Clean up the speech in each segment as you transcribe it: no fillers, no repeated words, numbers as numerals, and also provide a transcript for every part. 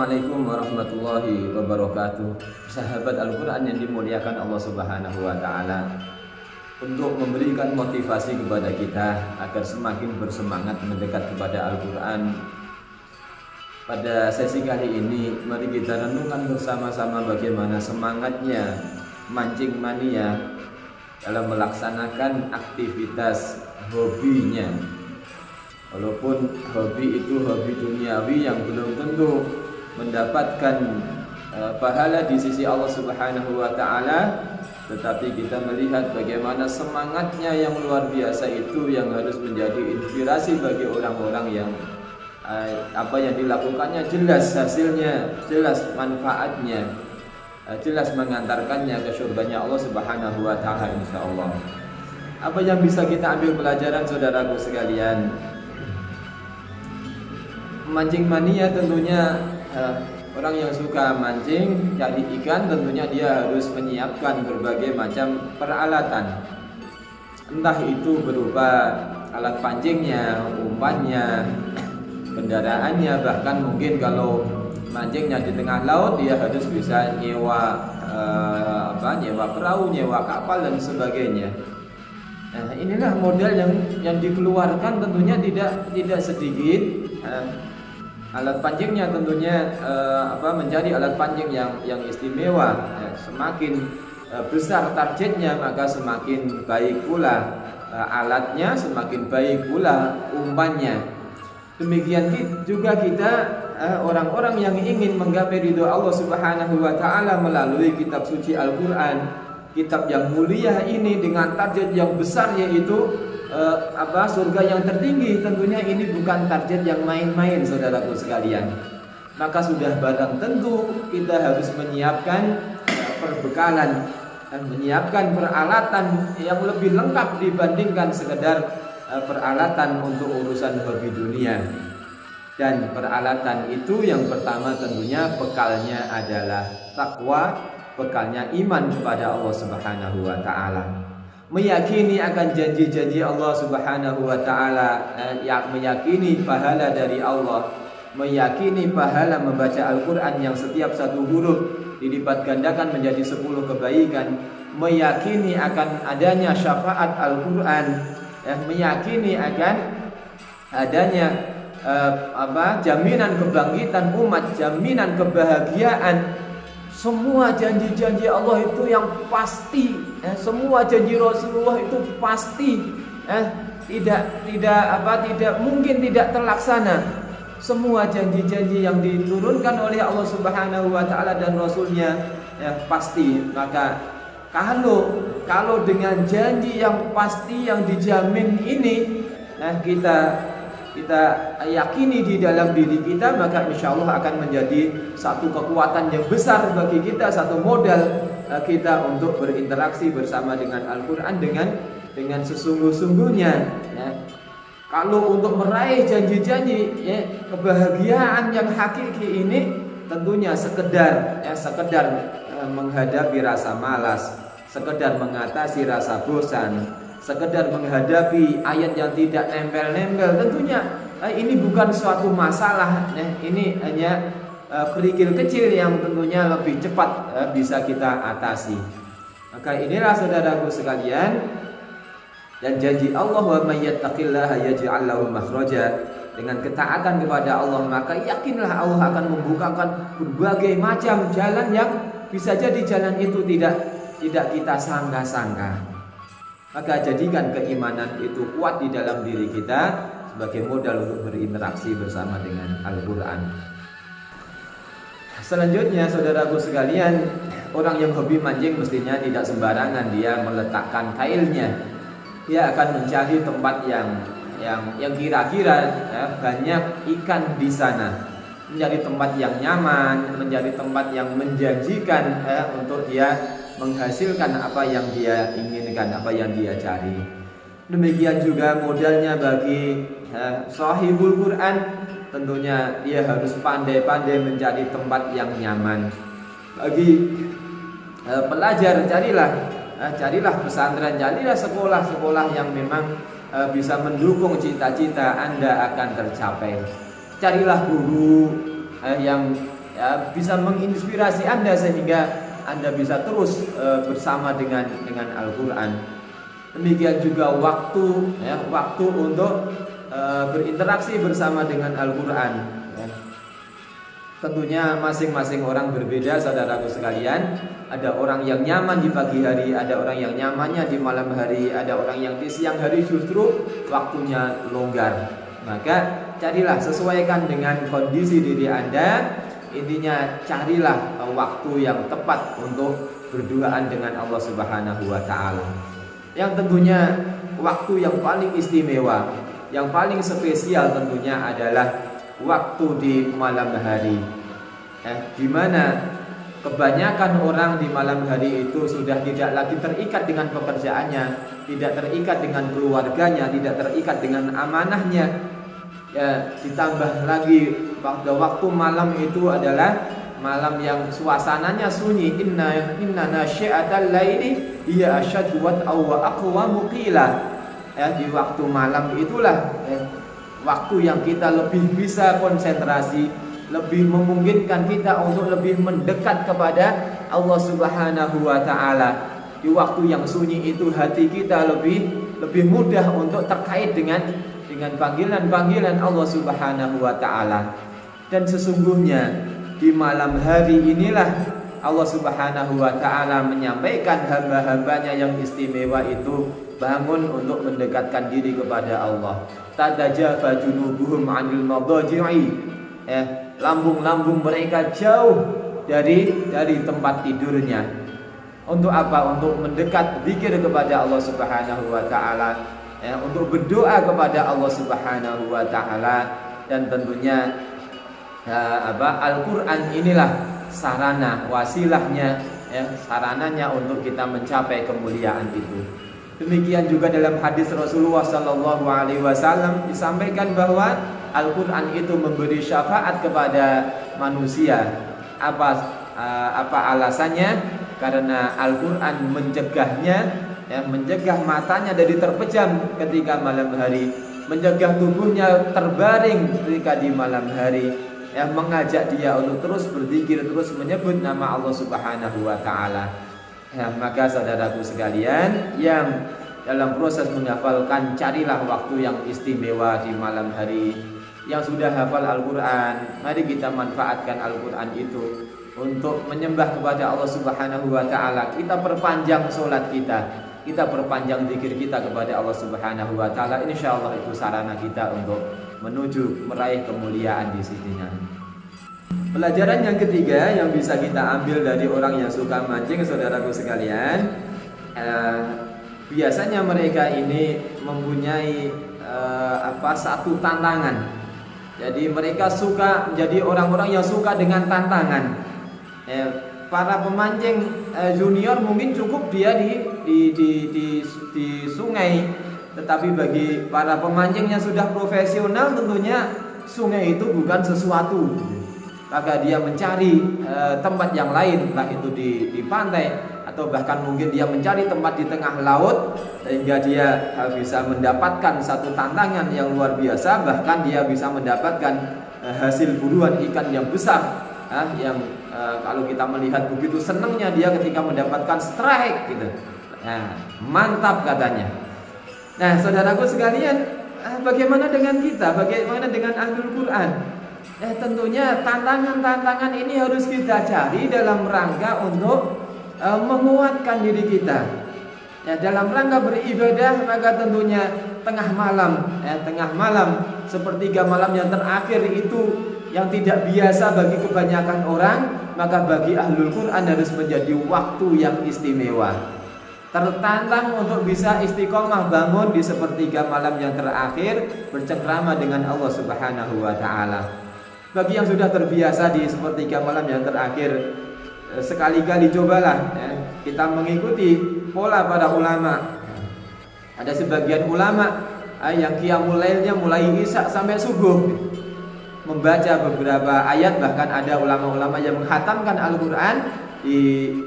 Assalamualaikum warahmatullahi wabarakatuh. Sahabat Al-Quran yang dimuliakan Allah Subhanahu wa Ta'ala, untuk memberikan motivasi kepada kita agar semakin bersemangat mendekat kepada Al-Quran, pada sesi kali ini mari kita renungkan bersama-sama bagaimana semangatnya mancing mania dalam melaksanakan aktivitas hobinya. Walaupun hobi itu hobi duniawi yang belum tentu mendapatkan pahala di sisi Allah Subhanahu wa Ta'ala, tetapi kita melihat bagaimana semangatnya yang luar biasa itu yang harus menjadi inspirasi bagi orang-orang yang apa yang dilakukannya jelas hasilnya, jelas manfaatnya, jelas mengantarkannya ke surganya Allah Subhanahu wa Ta'ala, insyaallah. Apa yang bisa kita ambil pelajaran, saudaraku sekalian? Mancing mania tentunya orang yang suka mancing, cari ikan, tentunya dia harus menyiapkan berbagai macam peralatan. Entah itu berupa alat pancingnya, umpannya, kendaraannya, bahkan mungkin kalau mancingnya di tengah laut dia harus bisa nyewa perahu, nyewa kapal dan sebagainya. Nah, inilah modal yang dikeluarkan tentunya tidak sedikit. Alat pancingnya tentunya menjadi alat pancing yang istimewa. Semakin besar targetnya maka semakin baik pula alatnya, semakin baik pula umpannya. Demikian juga kita orang-orang yang ingin menggapai ridho Allah Subhanahu wa Ta'ala melalui kitab suci Al-Quran, kitab yang mulia ini dengan target yang besar, yaitu surga yang tertinggi. Tentunya ini bukan target yang main-main, saudaraku sekalian. Maka sudah barang tentu kita harus menyiapkan perbekalan dan menyiapkan peralatan yang lebih lengkap dibandingkan sekedar peralatan untuk urusan hobi dunia. Dan peralatan itu yang pertama tentunya bekalnya adalah takwa, bekalnya iman kepada Allah Subhanahu wa Ta'ala, meyakini akan janji-janji Allah Subhanahu wa Ta'ala, meyakini pahala dari Allah, meyakini pahala membaca Al-Quran yang setiap satu huruf dilipat gandakan menjadi 10 kebaikan, meyakini akan adanya syafaat Al-Quran, meyakini akan adanya jaminan kebangkitan umat, jaminan kebahagiaan. Semua janji-janji Allah itu yang pasti, semua janji Rasulullah itu pasti, tidak mungkin tidak terlaksana. Semua janji-janji yang diturunkan oleh Allah Subhanahu wa Ta'ala dan Rasulnya pasti. Maka kalau dengan janji yang pasti yang dijamin ini kita yakini di dalam diri kita, maka insya Allah akan menjadi satu kekuatan yang besar bagi kita, satu modal kita untuk berinteraksi bersama dengan Al-Quran dengan sesungguh-sungguhnya. Kalau untuk meraih janji-janji kebahagiaan yang hakiki ini, tentunya sekedar menghadapi rasa malas, sekedar mengatasi rasa bosan, sekedar menghadapi ayat yang tidak nempel-nempel, tentunya ini bukan suatu masalah. Ini hanya kerikil kecil yang tentunya lebih cepat bisa kita atasi. Maka inilah saudaraku sekalian, dan janji Allah, wa may yattaqillaha yaj'al lahu makhraja. Dengan ketaatan kepada Allah, maka yakinlah Allah akan membukakan berbagai macam jalan yang bisa jadi jalan itu tidak kita sangka-sangka. Maka jadikan keimanan itu kuat di dalam diri kita sebagai modal untuk berinteraksi bersama dengan Al-Quran. Selanjutnya, saudaraku sekalian, orang yang hobi mancing mestinya tidak sembarangan dia meletakkan kailnya. Dia akan mencari tempat yang kira-kira banyak ikan di sana, menjadi tempat yang nyaman, menjadi tempat yang menjanjikan untuk dia menghasilkan apa yang dia inginkan, apa yang dia cari. Demikian juga modalnya bagi sahibul Quran, tentunya dia harus pandai-pandai mencari tempat yang nyaman. Bagi pelajar, carilah pesantren, carilah sekolah-sekolah yang memang bisa mendukung cita-cita Anda akan tercapai. Carilah guru yang ya, bisa menginspirasi Anda sehingga Anda bisa terus bersama dengan Al-Quran. Demikian juga waktu, ya, waktu untuk berinteraksi bersama dengan Al-Quran. Ya. Tentunya masing-masing orang berbeda, saudaraku sekalian. Ada orang yang nyaman di pagi hari, ada orang yang nyamannya di malam hari, ada orang yang di siang hari justru waktunya longgar. Maka carilah, sesuaikan dengan kondisi diri Anda. Intinya carilah waktu yang tepat untuk berduaan dengan Allah Subhanahu wa Ta'ala. Yang tentunya waktu yang paling istimewa, yang paling spesial tentunya adalah waktu di malam hari, di mana kebanyakan orang di malam hari itu sudah tidak lagi terikat dengan pekerjaannya, tidak terikat dengan keluarganya, tidak terikat dengan amanahnya. Ya, ditambah lagi pada waktu malam itu adalah malam yang suasananya sunyi. Inna nasyi'atal laili hiya asyaddu wat'a wa aqwamu qila. Ya, di waktu malam itulah waktu yang kita lebih bisa konsentrasi, lebih memungkinkan kita untuk lebih mendekat kepada Allah Subhanahu wa Ta'ala. Di waktu yang sunyi itu hati kita lebih mudah untuk terkait dengan panggilan-panggilan Allah Subhanahu wa Ta'ala. Dan sesungguhnya di malam hari inilah Allah Subhanahu wa Ta'ala menyampaikan hamba-hambanya yang istimewa itu bangun untuk mendekatkan diri kepada Allah. Tatajafa junubuhum 'anil madaji'i. Lambung-lambung mereka jauh dari tempat tidurnya. Untuk apa? Untuk mendekat zikir kepada Allah Subhanahu wa Ta'ala, untuk berdoa kepada Allah Subhanahu wa Ta'ala. Dan tentunya Al-Quran inilah sarana, wasilahnya, sarananya untuk kita mencapai kemuliaan itu. Demikian juga dalam hadis Rasulullah Sallallahu Alaihi Wasallam disampaikan bahwa Al-Quran itu memberi syafaat kepada manusia. Apa alasannya? Karena Al-Quran mencegah matanya dari terpejam ketika malam hari, mencegah tubuhnya terbaring ketika di malam hari, mengajak dia untuk terus berzikir, terus menyebut nama Allah Subhanahu wa Ta'ala. Maka saudaraku sekalian, yang dalam proses menghafalkan, carilah waktu yang istimewa di malam hari. Yang sudah hafal Al-Quran, mari kita manfaatkan Al-Quran itu untuk menyembah kepada Allah Subhanahu wa Ta'ala. Kita perpanjang sholat kita perpanjang zikir kita kepada Allah Subhanahu wa Ta'ala. Insyaallah itu sarana kita untuk menuju meraih kemuliaan di sisinya. Pelajaran yang ketiga yang bisa kita ambil dari orang yang suka mancing, saudaraku sekalian, biasanya mereka ini mempunyai satu tantangan. Jadi mereka suka menjadi orang-orang yang suka dengan tantangan. Para pemancing junior mungkin cukup dia di sungai, tetapi bagi para pemancing yang sudah profesional tentunya sungai itu bukan sesuatu. Maka dia mencari tempat yang lain, entah itu di pantai atau bahkan mungkin dia mencari tempat di tengah laut, sehingga dia bisa mendapatkan satu tantangan yang luar biasa. Bahkan dia bisa mendapatkan hasil buruan ikan yang besar, yang kalau kita melihat begitu senangnya dia ketika mendapatkan strike gitu. Mantap katanya. Nah, saudaraku sekalian, bagaimana dengan kita? Bagaimana dengan Ahlul Quran? Tentunya tantangan-tantangan ini harus kita cari dalam rangka untuk menguatkan diri kita. Dalam rangka beribadah, maka tentunya tengah malam, sepertiga malam yang terakhir itu yang tidak biasa bagi kebanyakan orang, maka bagi Ahlul Quran harus menjadi waktu yang istimewa. Tertantang untuk bisa istiqomah bangun di sepertiga malam yang terakhir, bercengkrama dengan Allah Subhanahu wa Ta'ala. Bagi yang sudah terbiasa di sepertiga malam yang terakhir, sekali-kali cobalah kita mengikuti pola para ulama. Ada sebagian ulama yang qiyamul lailnya mulai isya sampai subuh, membaca beberapa ayat. Bahkan ada ulama-ulama yang menghatamkan Al-Quran di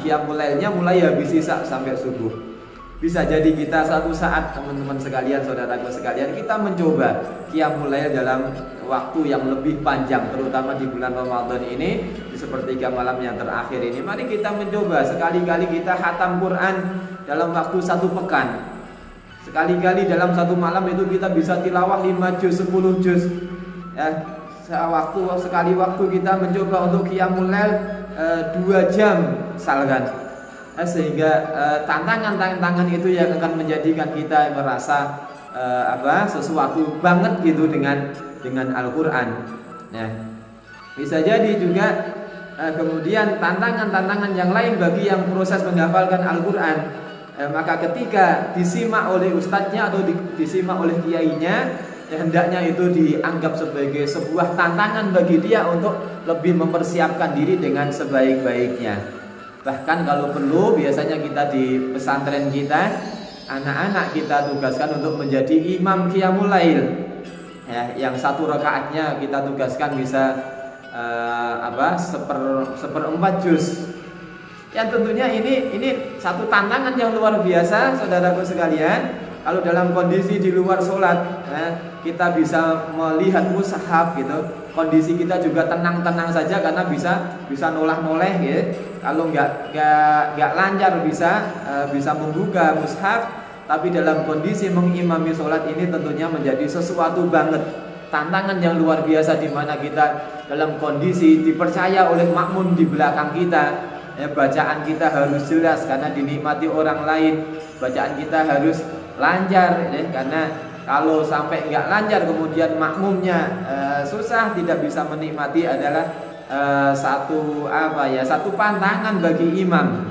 qiyamul lailnya mulai habis isya sampai subuh. Bisa jadi kita satu saat, teman-teman sekalian, saudaraku sekalian, kita mencoba qiyamul lail dalam waktu yang lebih panjang, terutama di bulan Ramadan ini, di sepertiga malam yang terakhir ini. Mari kita mencoba sekali-kali kita khatam Quran dalam waktu 1 pekan. Sekali-kali dalam 1 malam itu kita bisa tilawah 5 juz, 10 juz. Ya, sekali waktu kita mencoba untuk qiyamul lail 2 jam misalkan. Sehingga tantangan-tantangan itu yang akan menjadikan kita merasa sesuatu banget gitu dengan Al-Qur'an. Nah, bisa jadi juga kemudian tantangan-tantangan yang lain bagi yang proses menghafalkan Al-Qur'an. Maka ketika disimak oleh ustadznya atau disimak oleh kiainya, hendaknya itu dianggap sebagai sebuah tantangan bagi dia untuk lebih mempersiapkan diri dengan sebaik-baiknya. Bahkan kalau perlu, biasanya kita di pesantren kita, anak-anak kita tugaskan untuk menjadi imam qiyamul lail. Ya, yang 1 rakaatnya kita tugaskan bisa seperempat juz. Yang tentunya ini satu tantangan yang luar biasa, saudaraku sekalian. Kalau dalam kondisi di luar sholat, kita bisa melihat mushaf gitu. Kondisi kita juga tenang-tenang saja karena bisa noleh-noleh ya. Kalau nggak lancar bisa membuka mushaf. Tapi dalam kondisi mengimami sholat ini tentunya menjadi sesuatu banget, tantangan yang luar biasa, di mana kita dalam kondisi dipercaya oleh makmum di belakang kita. Bacaan kita harus jelas karena dinikmati orang lain. Bacaan kita harus lancar ya, karena kalau sampai nggak lancar kemudian makmumnya susah, tidak bisa menikmati, adalah satu pantangan bagi imam.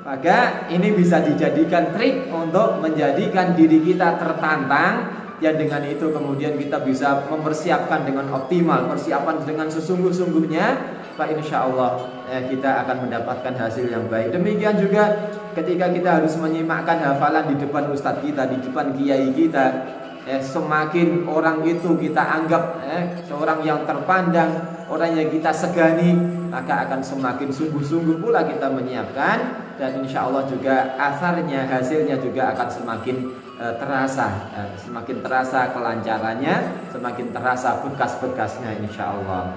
Maka ini bisa dijadikan trik untuk menjadikan diri kita tertantang, yang dengan itu kemudian kita bisa mempersiapkan dengan optimal, persiapan dengan sesungguh-sungguhnya, Pak, insya Allah kita akan mendapatkan hasil yang baik. Demikian juga ketika kita harus menyimakkan hafalan di depan ustadz kita, di depan kiai kita, semakin orang itu kita anggap seorang yang terpandang, orang yang kita segani, maka akan semakin sungguh-sungguh pula kita menyiapkan. Dan insya Allah juga asarnya, hasilnya juga akan semakin semakin terasa kelancarannya, semakin terasa bekas-bekasnya insya Allah.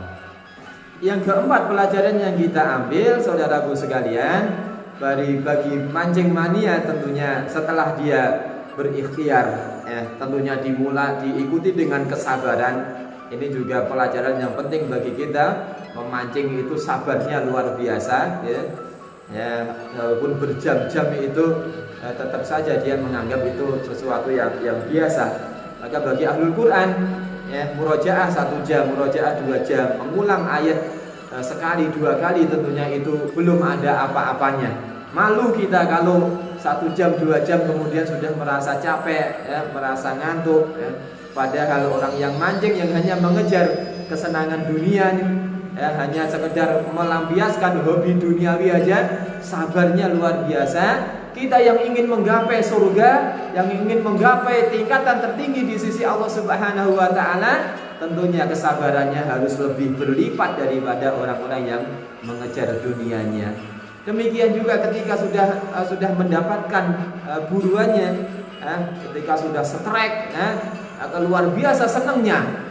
Yang keempat pelajaran yang kita ambil, saudaraku sekalian, bagi mancing mania tentunya setelah dia berikhtiar, tentunya diikuti dengan kesabaran. Ini juga pelajaran yang penting bagi kita. Memancing itu sabarnya luar biasa ya, walaupun berjam-jam itu tetap saja dia menganggap itu sesuatu yang biasa. Maka bagi ahlul Quran, murojaah 1 jam, murojaah 2 jam, mengulang ayat sekali 2 kali tentunya itu belum ada apa-apanya. Malu kita kalau 1 jam 2 jam kemudian sudah merasa capek, merasa ngantuk. Padahal orang yang mancing, yang hanya mengejar kesenangan dunia, hanya sekedar melampiaskan hobi duniawi aja, sabarnya luar biasa. Kita yang ingin menggapai surga, yang ingin menggapai tingkatan tertinggi di sisi Allah Subhanahu wa taala, tentunya kesabarannya harus lebih berlipat daripada orang-orang yang mengejar dunianya. Demikian juga ketika sudah mendapatkan buruannya, ketika sudah strike, luar biasa senangnya.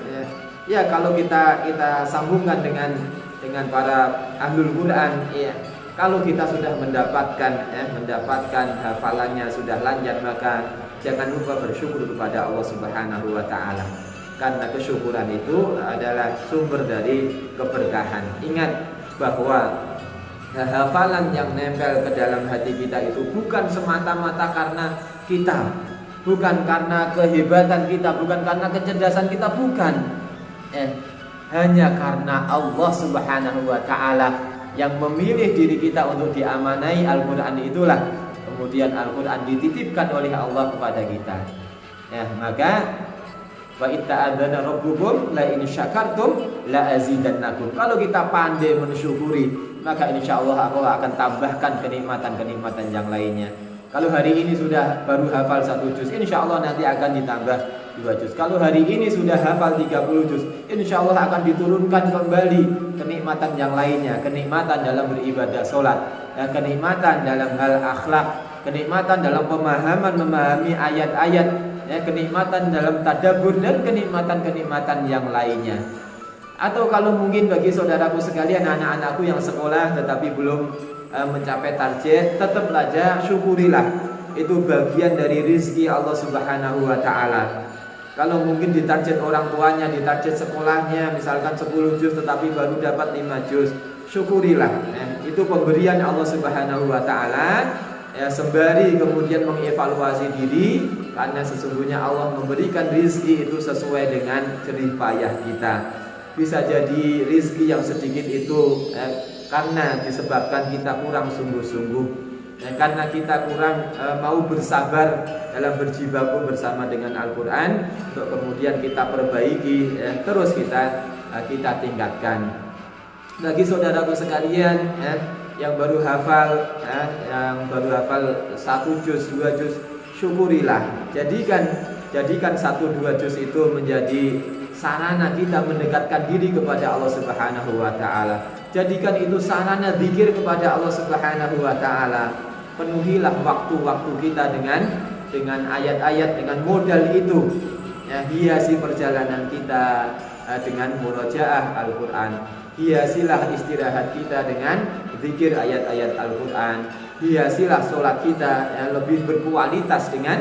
Ya, kalau kita sambungkan dengan para ahlul Quran, ya, kalau kita sudah mendapatkan hafalannya sudah lancar, maka jangan lupa bersyukur kepada Allah Subhanahu wa taala. Karena kesyukuran itu adalah sumber dari keberkahan. Ingat bahwa hafalan yang nempel ke dalam hati kita itu bukan semata-mata karena kita, bukan karena kehebatan kita, bukan karena kecerdasan kita, bukan. Hanya karena Allah Subhanahu wa taala yang memilih diri kita untuk diamanai Al-Qur'an itulah kemudian Al-Qur'an dititipkan oleh Allah kepada kita. Maka wa itta'adzana rabbukum la in syakartum la azidannakum. Kalau kita pandai mensyukuri, maka insyaallah Allah akan tambahkan kenikmatan-kenikmatan yang lainnya. Kalau hari ini sudah baru hafal 1 juz, insyaallah nanti akan ditambah 2 juz. Kalau hari ini sudah hafal 30 juz, insyaallah akan diturunkan kembali kenikmatan yang lainnya, kenikmatan dalam beribadah sholat, kenikmatan dalam hal akhlak, kenikmatan dalam memahami ayat-ayat, ya, kenikmatan dalam tadabbur dan kenikmatan-kenikmatan yang lainnya. Atau kalau mungkin bagi saudaraku sekalian, anak-anakku yang sekolah tetapi belum mencapai target, tetap belajar, syukurilah. Itu bagian dari rizki Allah Subhanahu wa Ta'ala. Kalau mungkin ditarget orang tuanya, ditarget sekolahnya, misalkan 10 juz tetapi baru dapat 5 juz, syukurilah. Itu pemberian Allah Subhanahu wa Ta'ala. Ya, sembari kemudian mengevaluasi diri, karena sesungguhnya Allah memberikan rizki itu sesuai dengan jerih payah kita. Bisa jadi rizki yang sedikit itu karena disebabkan kita kurang sungguh-sungguh, karena kita kurang mau bersabar dalam berjibaku bersama dengan Al-Quran, untuk kemudian kita perbaiki, terus kita tingkatkan. Bagi saudaraku sekalian yang baru hafal, yang baru hafal 1 juz, 2 juz, syukurilah. Jadikan 1-2 juz itu menjadi sarana kita mendekatkan diri kepada Allah Subhanahu wa Ta'ala. Jadikan itu sarana zikir kepada Allah Subhanahu wa Ta'ala. Penuhilah waktu-waktu kita dengan ayat-ayat, dengan modal itu. Ya, hiasi perjalanan kita dengan murojaah Al-Quran. Hiasilah istirahat kita dengan zikir ayat-ayat Al-Quran. Hiasilah sholat kita yang lebih berkualitas dengan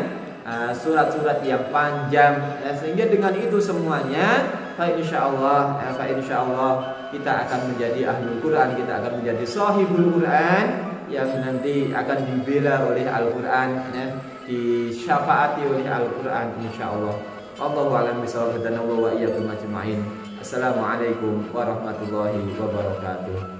surat-surat yang panjang, sehingga dengan itu semuanya insyaallah kita akan menjadi ahlul Quran, kita akan menjadi sahibul Quran yang nanti akan dibela oleh Al-Quran, disyafaati oleh Al-Quran insyaallah. Wallahu a'lam bishawab, dan wa iyyakum ajma'in. Assalamualaikum warahmatullahi wabarakatuh.